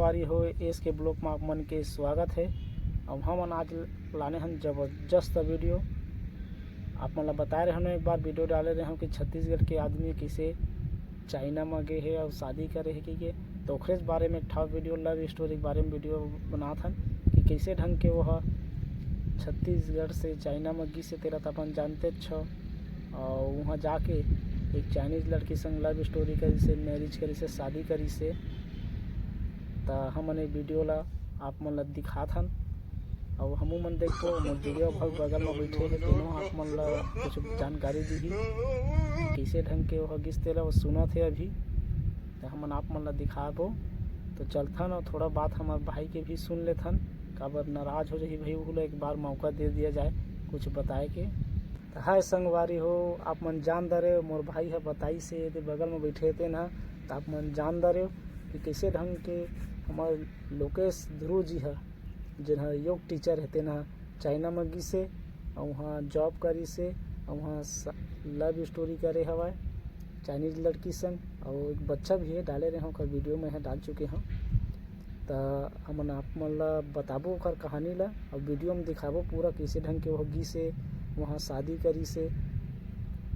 संगवारी हो एस के ब्लॉग में आप मन के स्वागत है। अब हम आज लाने हैं जबरदस्त वीडियो। आप मन बता रहे हैं, एक बार वीडियो डाले रहे हैं कि छत्तीसगढ़ के आदमी किसे चाइना में गए है और शादी करे है कि तो ओखरे बारे में ठा वीडियो लव स्टोरी के बारे में वीडियो बनात हन कि कैसे ढंग के वह छत्तीसगढ़ से चाइना में गी से तेरा अपन जानते छो और वहाँ जाके एक चाइनीज़ लड़की संग लव स्टोरी करी से, मैरिज करी से, शादी करी से। तो हमने वीडियो ला आप मन ला दिखात हन और हमू मन देखो वीडियो भग बगल में बैठे है तीनों आप मन ला कुछ जानकारी दी कैसे ढंग के वह गिस तेरा वो सुना थे अभी। तो हमन आप मन ला दिखाबो तो चलथन और थोड़ा बात हमारे भाई के भी सुन लेथन, काबर नाराज हो जाही भाई वो एक बार मौका दे दिया जाए कुछ बताए के। तो हाय संगवारी हो, आप मन जान दरे मोर भाई है बताई से बगल में बैठे थे ना, तो आप मन जान दरे कि कैसे ढंग के हमारे लोकेश ध्रुव जी है जिन्हें योग टीचर रहते ना चाइना में गी से और वहाँ जॉब करी से और वहाँ लव स्टोरी करे हवा चाइनीज लड़की संग और एक बच्चा भी है डाले रहे होकर वीडियो में है डाल चुके हैं। तो हमन आप मन ला बताबो ओकर कहानी ला और वीडियो में दिखाबो पूरा कैसे ढंग के वह गी से वहाँ शादी करी से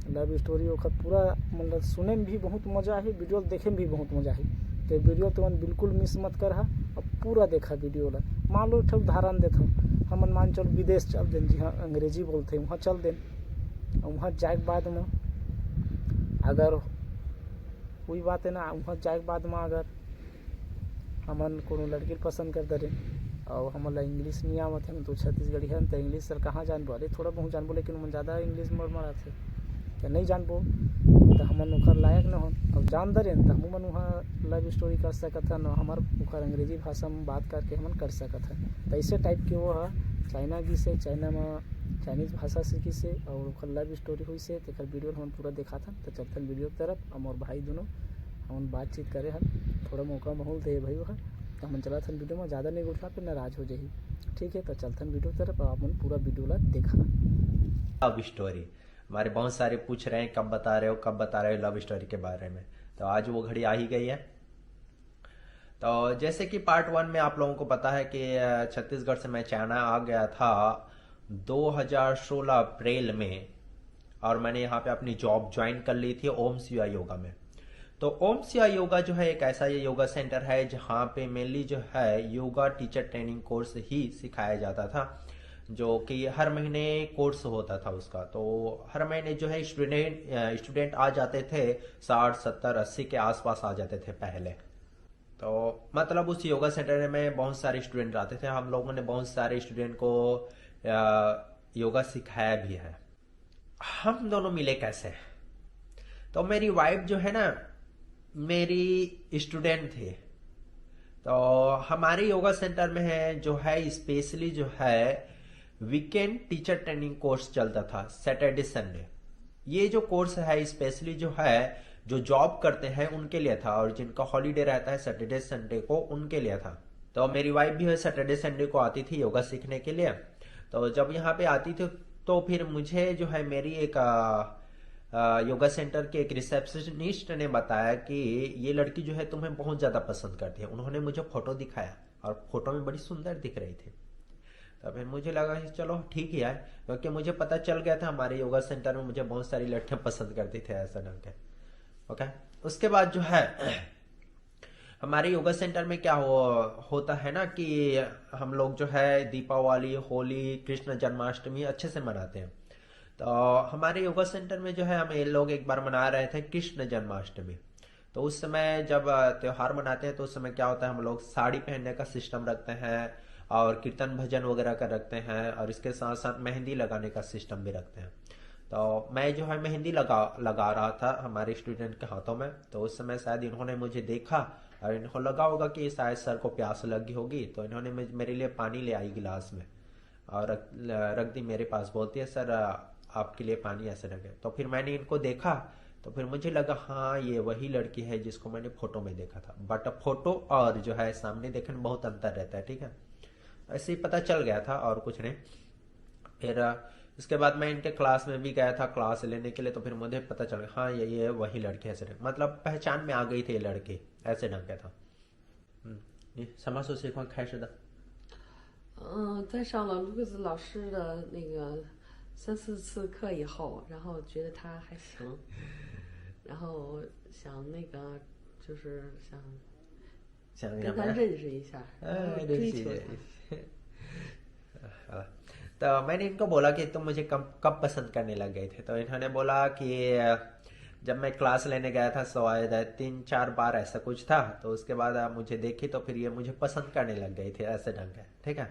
लव स्टोरी ओकर पूरा मतलब सुने में भी बहुत मजा है, वीडियो देखे में भी बहुत मजा है। तो वीडियो तो बिल्कुल मिस मत कर और पूरा देखा वीडियो ला। मान लो ठक उदाहरण देता हूँ, हमन मान चल विदेश चल दें, जी हाँ अंग्रेजी बोलते हैं, वहाँ चल दें और वहाँ जाए के बाद में अगर कोई बात है ना, वहाँ जाए के बाद में अगर हमन कोनो लड़की पसंद कर दे और हमला इंग्लिश नहीं आवत है तो छत्तीसगढ़ी है तो इंग्लिश सर कहाँ जानबो, अरे थोड़ा बहुत जानबो लेकिन मन ज़्यादा इंग्लिश मरा थे तो नहीं जानबो तो हमन ओखर लायक न हो अब जान दरे तो हम मन वहाँ लव स्टोरी कर सकत हन और हमार ओखर अंग्रेजी भाषा में बात करके हमन कर सकत हन। तो ऐसे टाइप के वो है चाइना गी से, चाइना में चाइनीज़ भाषा सीखी से और ओखर लव स्टोरी हुई से। तो वीडियो हम पूरा देखा था। तो चलते वीडियो की तरफ और भाई दोनों हम बातचीत करे हन, थोड़ा मौका माहौल दे भाई वह तो हम चला था वीडियो में ज़्यादा नहीं उठा फिर नाराज हो जाही। ठीक है, तो चलते वीडियो तरफ आप पूरा वीडियो ला देखा। लव स्टोरी हमारे बहुत सारे पूछ रहे हैं कब बता रहे हो लव स्टोरी के बारे में, तो आज वो घड़ी आ ही गई है। तो जैसे कि पार्ट 1 में आप लोगों को पता है कि छत्तीसगढ़ से मैं चाइना आ गया था 2016 अप्रैल में और मैंने यहाँ पे अपनी जॉब ज्वाइन कर ली थी ओम शिवा योगा में। तो ओम शिवा योगा जो है एक ऐसा ये योगा सेंटर है जहाँ पे मेनली जो है योगा टीचर ट्रेनिंग कोर्स ही सिखाया जाता था, जो कि हर महीने कोर्स होता था उसका। तो हर महीने जो है स्टूडेंट आ जाते थे 60 70 80 के आसपास आ जाते थे पहले। तो मतलब उस योगा सेंटर में बहुत सारे स्टूडेंट आते थे, हम लोगों ने बहुत सारे स्टूडेंट को योगा सिखाया भी है। हम दोनों मिले कैसे, तो मेरी वाइफ जो है ना मेरी स्टूडेंट थे। तो हमारे योगा सेंटर में है जो है स्पेशली जो है वीकेंड टीचर ट्रेनिंग कोर्स चलता था सैटरडे संडे। ये जो कोर्स है स्पेशली जो है जो जॉब करते हैं उनके लिए था और जिनका हॉलीडे रहता है सैटरडे संडे को उनके लिए था। तो मेरी वाइफ भी है सैटरडे संडे को आती थी योगा सीखने के लिए। तो जब यहाँ पे आती थी तो फिर मुझे जो है मेरी एक योगा सेंटर के एक रिसेप्शनिस्ट ने बताया कि ये लड़की जो है तुम्हें बहुत ज्यादा पसंद करती है। उन्होंने मुझे फोटो दिखाया और फोटो में बड़ी सुंदर दिख रही थी। तो फिर मुझे लगा कि चलो ठीक है यार, क्योंकि मुझे पता चल गया था हमारे योगा सेंटर में मुझे बहुत सारी लड़कियां पसंद करती थे ऐसा ढंग के। ओके, उसके बाद जो है हमारे योगा सेंटर में क्या होता है ना कि हम लोग जो है दीपावली, होली, कृष्ण जन्माष्टमी अच्छे से मनाते हैं। तो हमारे योगा सेंटर में जो है हम ये लोग एक बार मना रहे थे कृष्ण जन्माष्टमी। तो उस समय जब त्योहार मनाते हैं तो उस समय क्या होता है हम लोग साड़ी पहनने का सिस्टम रखते हैं और कीर्तन भजन वगैरह का रखते हैं और इसके साथ साथ मेहंदी लगाने का सिस्टम भी रखते हैं। तो मैं जो है मेहंदी लगा रहा था हमारे स्टूडेंट के हाथों में। तो उस समय शायद इन्होंने मुझे देखा और इनको लगा होगा कि शायद सर को प्यास लगी होगी, तो इन्होंने मेरे लिए पानी ले आई गिलास में और रख दी मेरे पास। बोलती है सर आपके लिए पानी ऐसे रखे। तो फिर मैंने इनको देखा तो फिर मुझे लगा हाँ ये वही लड़की है जिसको मैंने फोटो में देखा था। बट फोटो और जो है सामने देखने में बहुत अंतर रहता है, ठीक है। ऐसे ही पता चल गया था और कुछ नहीं। फिर इसके बाद मैं इनके क्लास में भी गया था क्लास लेने के लिए। तो फिर मुझे पता चल गया हाँ ये वही लड़की ऐसे, मतलब पहचान में आ गई थी ये लड़की ऐसे ढंग का था। 你什么时候喜欢开始的？在上了卢克斯老师的那个3、4次课以后，然后觉得他还行，然后想那个就是想跟他认识一下，然后追求他。तो मैंने इनको बोला कि तुम मुझे कब कब पसंद करने लग गए थे, तो इन्होंने बोला कि जब मैं क्लास लेने गया था शायद 3-4 बार ऐसा कुछ था, तो उसके बाद मुझे देखी तो फिर ये मुझे पसंद करने लग गई थी, ऐसे ढंग का। ठीक है,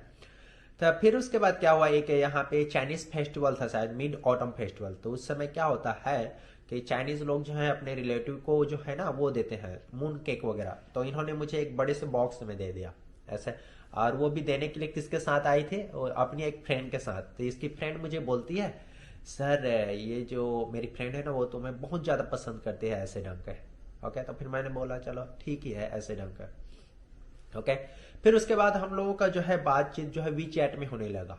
तो फिर उसके बाद क्या हुआ, एक यहाँ पे चाइनीज फेस्टिवल था शायद, मिड ऑटम फेस्टिवल। तो उस समय क्या होता है कि चाइनीज लोग जो है अपने रिलेटिव को जो है ना वो देते हैं मून केक वगैरह। तो इन्होंने मुझे एक बड़े से बॉक्स में दे दिया ऐसे, और वो भी देने के लिए किसके साथ आई थी, अपनी एक फ्रेंड के साथ। तो इसकी फ्रेंड मुझे बोलती है, सर ये जो मेरी फ्रेंड है ना वो तुम्हें बहुत ज्यादा पसंद करती है, ऐसे ढंग का। ओके, तो फिर मैंने बोला चलो ठीक ही है, ऐसे ढंग का। ओके, फिर उसके बाद हम लोगों का जो है बातचीत जो है वी चैट में होने लगा।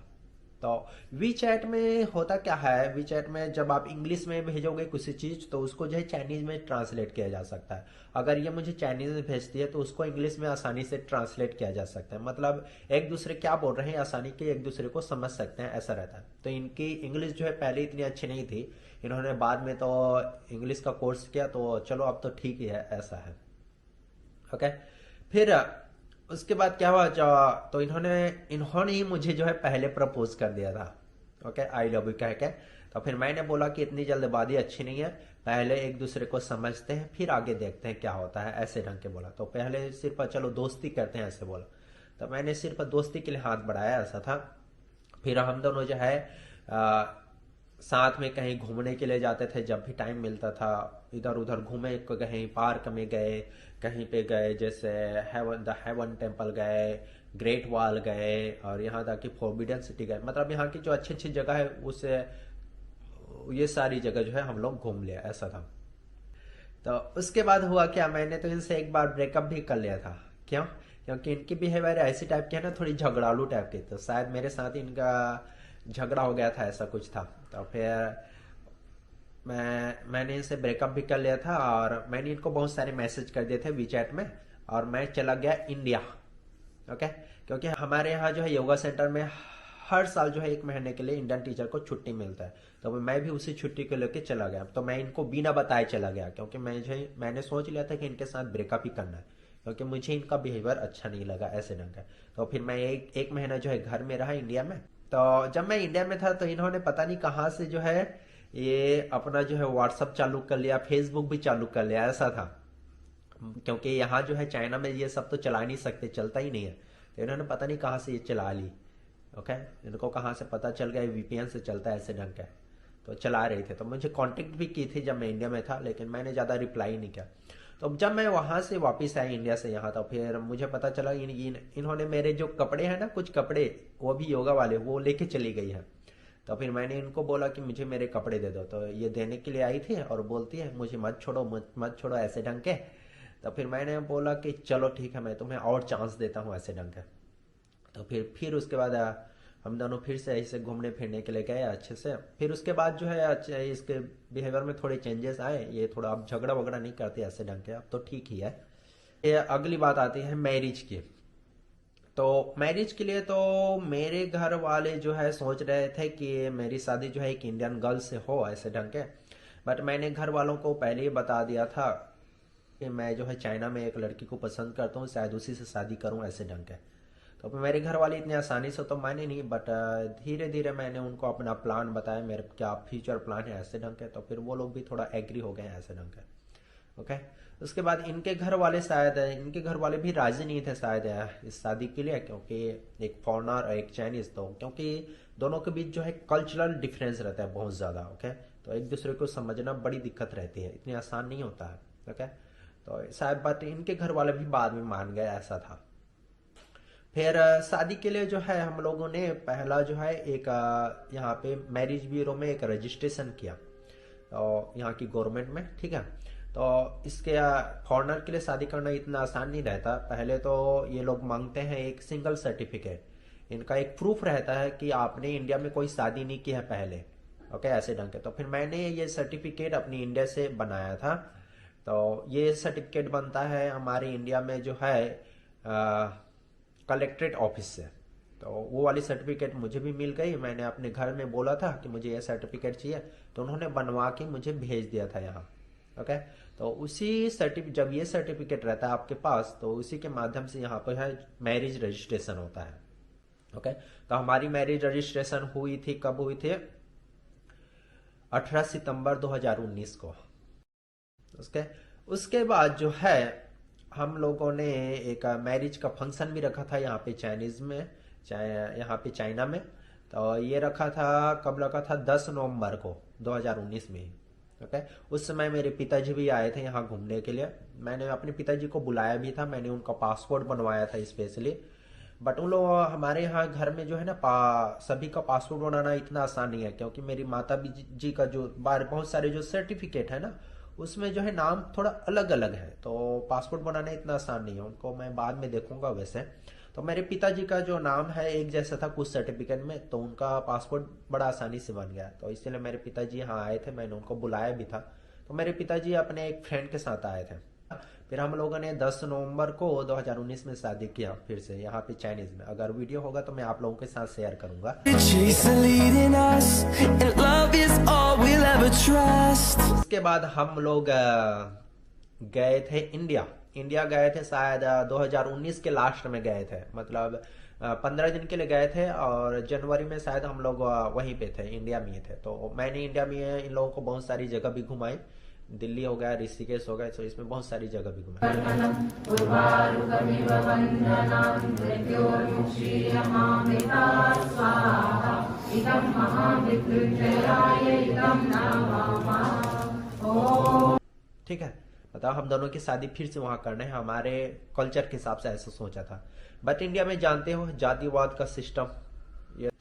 तो वी चैट में होता क्या है, वी चैट में जब आप इंग्लिश में भेजोगे किसी चीज तो उसको जो है चाइनीज में ट्रांसलेट किया जा सकता है। अगर ये मुझे चाइनीज में भेजती है तो उसको इंग्लिश में आसानी से ट्रांसलेट किया जा सकता है, मतलब एक दूसरे क्या बोल रहे हैं आसानी के एक दूसरे को समझ सकते हैं, ऐसा रहता है। तो इनकी इंग्लिश जो है पहले इतनी अच्छी नहीं थी, इन्होंने बाद में तो इंग्लिश का कोर्स किया, तो चलो अब तो ठीक ही है, ऐसा है। ओके, फिर उसके बाद क्या हुआ, तो इन्होंने ही मुझे जो है पहले प्रपोज कर दिया था। ओके, आई लव यू कह के। तो फिर मैंने बोला कि इतनी जल्दबाजी अच्छी नहीं है, पहले एक दूसरे को समझते हैं फिर आगे देखते हैं क्या होता है, ऐसे ढंग के बोला। तो पहले सिर्फ चलो दोस्ती करते हैं, ऐसे बोला। तो मैंने सिर्फ दोस्ती के लिए हाथ बढ़ाया, ऐसा था। फिर हम दोनों जो है साथ में कहीं घूमने के लिए जाते थे, जब भी टाइम मिलता था इधर उधर घूमे, कहीं पार्क में गए, कहीं पे गए, जैसे हेवन टेम्पल गए, ग्रेट वॉल गए, और यहाँ तक कि फॉरबिडन सिटी गए। मतलब यहाँ की जो अच्छी अच्छी जगह है उससे ये सारी जगह जो है हम लोग घूम लिया, ऐसा था। तो उसके बाद हुआ क्या, मैंने तो इनसे एक बार ब्रेकअप भी कर लिया था। क्यों? क्योंकि इनकी बिहेवियर ऐसी टाइप की है ना, थोड़ी झगड़ालू टाइप की। तो शायद मेरे साथ इनका झगड़ा हो गया था, ऐसा कुछ था। तो फिर मैंने इनसे ब्रेकअप भी कर लिया था, और मैंने इनको बहुत सारे मैसेज कर दिए थे वीचैट में, और मैं चला गया इंडिया। ओके, क्योंकि हमारे यहाँ जो है योगा सेंटर में हर साल जो है 1 महीने के लिए इंडियन टीचर को छुट्टी मिलता है। तो मैं भी उसी छुट्टी को लेकर चला गया। तो मैं इनको बिना बताए चला गया, क्योंकि मैंने सोच लिया था कि इनके साथ ब्रेकअप ही करना है, क्योंकि मुझे इनका बिहेवियर अच्छा नहीं लगा, ऐसे ढंग का। तो फिर मैं एक महीना जो है घर में रहा इंडिया में। तो जब मैं इंडिया में था तो इन्होंने पता नहीं कहाँ से जो है ये अपना जो है व्हाट्सअप चालू कर लिया, फेसबुक भी चालू कर लिया, ऐसा था। क्योंकि यहाँ जो है चाइना में ये सब तो चला नहीं सकते, चलता ही नहीं है। तो इन्होंने पता नहीं कहाँ से ये चला ली। ओके, इनको कहाँ से पता चल गया वीपीएन से चलता है, ऐसे ढंग का। तो चला रहे थे, तो मुझे कांटेक्ट भी की थी जब मैं इंडिया में था, लेकिन मैंने ज़्यादा रिप्लाई नहीं किया। तो जब मैं वहाँ से वापस आया इंडिया से यहाँ, तो फिर मुझे पता चला इन्होंने मेरे जो कपड़े हैं ना, कुछ कपड़े वो भी योगा वाले, वो लेके चली गई है। तो फिर मैंने इनको बोला कि मुझे मेरे कपड़े दे दो। तो ये देने के लिए आई थी और बोलती है मुझे मत छोड़ो, मत छोड़ो, ऐसे ढंग के। तो फिर मैंने बोला कि चलो ठीक है, मैं तुम्हें और चांस देता हूँ, ऐसे ढंग के। तो फिर उसके बाद हम दोनों फिर से ऐसे घूमने फिरने के लिए गए अच्छे से। फिर उसके बाद जो है अच्छे इसके बिहेवियर में थोड़े चेंजेस आए, ये थोड़ा अब झगड़ा वगड़ा नहीं करते ऐसे ढंग के, अब तो ठीक ही है। ये अगली बात आती है मैरिज की। तो मैरिज के लिए तो मेरे घर वाले जो है सोच रहे थे कि मेरी शादी जो है एक इंडियन गर्ल से हो, ऐसे ढंग के। बट मैंने घर वालों को पहले ही बता दिया था कि मैं जो है चाइना में एक लड़की को पसंद करता हूँ, शायद उसी से शादी करूँ, ऐसे ढंग के। तो मेरे घर वाले इतनी आसानी से तो माने नहीं, बट धीरे धीरे मैंने उनको अपना प्लान बताया, मेरे क्या फ्यूचर प्लान है, ऐसे ढंग के। तो फिर वो लोग भी थोड़ा एग्री हो गए, ऐसे ढंग के। ओके, उसके बाद इनके घर वाले भी राजी नहीं थे शायद इस शादी के लिए, क्योंकि एक फॉरेनर और एक चाइनीज, तो क्योंकि दोनों के बीच जो है कल्चरल डिफरेंस रहता है बहुत ज़्यादा। ओके, तो एक दूसरे को समझना बड़ी दिक्कत रहती है, इतनी आसान नहीं होता है। ओके, तो शायद बट इनके घर वाले भी बाद में मान गए, ऐसा था। फिर शादी के लिए जो है हम लोगों ने पहला जो है एक यहाँ पे मैरिज ब्यूरो में एक रजिस्ट्रेशन किया, तो यहाँ की गवर्नमेंट में, ठीक है। तो इसके फॉरेनर के लिए शादी करना इतना आसान नहीं रहता। पहले तो ये लोग मांगते हैं एक सिंगल सर्टिफिकेट, इनका एक प्रूफ रहता है कि आपने इंडिया में कोई शादी नहीं की है पहले। ओके, ऐसे ढंग के। तो फिर मैंने ये सर्टिफिकेट अपनी इंडिया से बनाया था। तो ये सर्टिफिकेट बनता है हमारे इंडिया में जो है कलेक्ट्रेट ऑफिस से। तो वो वाली सर्टिफिकेट मुझे भी मिल गई। मैंने अपने घर में बोला था कि मुझे ये सर्टिफिकेट चाहिए, तो उन्होंने बनवा के मुझे भेज दिया था यहाँ। ओके, तो उसी जब ये सर्टिफिकेट रहता है आपके पास, तो उसी के माध्यम से यहाँ पर है मैरिज रजिस्ट्रेशन होता है। ओके, तो हमारी मैरिज रजिस्ट्रेशन हुई थी, कब हुई थी? 18 सितंबर 2019 को। उसके बाद जो है हम लोगों ने एक मैरिज का फंक्शन भी रखा था यहाँ पे यहाँ पे चाइना में। तो ये रखा था, कब रखा था? 10 नवंबर को 2019 में। ओके, उस समय मेरे पिताजी भी आए थे यहाँ घूमने के लिए। मैंने अपने पिताजी को बुलाया भी था, मैंने उनका पासपोर्ट बनवाया था स्पेशली। बट उन लोग हमारे यहाँ घर में जो है ना, सभी का पासपोर्ट बनाना इतना आसान नहीं है, क्योंकि मेरी माता जी का जो बहुत सारे जो सर्टिफिकेट है ना, उसमें जो है नाम थोड़ा अलग अलग है, तो पासपोर्ट बनाना इतना आसान नहीं है। उनको मैं बाद में देखूंगा। वैसे तो मेरे पिताजी का जो नाम है एक जैसा था कुछ सर्टिफिकेट में, तो उनका पासपोर्ट बड़ा आसानी से बन गया। तो इसलिए मेरे पिताजी यहाँ आए थे, मैंने उनको बुलाया भी था। तो मेरे पिताजी अपने एक फ्रेंड के साथ आए थे। फिर हम लोगों ने 10 नवंबर को 2019 में शादी किया, फिर से यहाँ पे चाइनीज में। अगर वीडियो होगा तो मैं आप लोगों के साथ शेयर करूंगा। उसके बाद हम लोग गए थे इंडिया गए थे, शायद 2019 के लास्ट में गए थे, मतलब 15 दिन के लिए गए थे। और जनवरी में शायद हम लोग वहीं पे थे, इंडिया में ही थे। तो मैंने इंडिया में इन लोगों को बहुत सारी जगह भी घुमाई। दिल्ली हो गया, ऋषिकेश हो गया, तो इसमें बहुत सारी जगह भी घुमाई। ठीक है, बताओ, हम दोनों की शादी फिर से वहां करना है, हमारे कल्चर के हिसाब से ऐसा सोचा था। बट इंडिया में जानते हो जातिवाद का सिस्टम,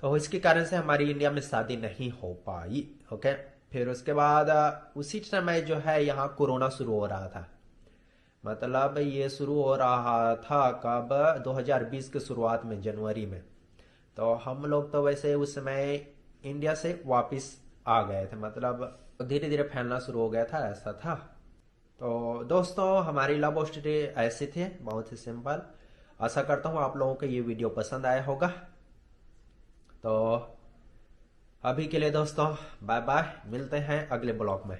तो इसके कारण से हमारी इंडिया में शादी नहीं हो पाई। ओके, फिर उसके बाद उसी समय जो है यहाँ कोरोना शुरू हो रहा था। मतलब ये शुरू हो रहा था कब? 2020 के शुरुआत में, जनवरी में। तो हम लोग तो वैसे उस समय इंडिया से वापस आ गए थे, मतलब धीरे धीरे फैलना शुरू हो गया था, ऐसा था। तो दोस्तों, हमारी लव स्टोरी ऐसी थी, बहुत ही सिंपल। आशा करता हूँ आप लोगों को ये वीडियो पसंद आया होगा। तो अभी के लिए दोस्तों बाय बाय, मिलते हैं अगले ब्लॉग में।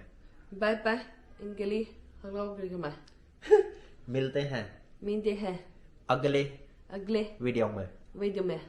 बाय बाय, इनके लिए हेलो मैं मिलते हैं मिलते हैं अगले अगले वीडियो में।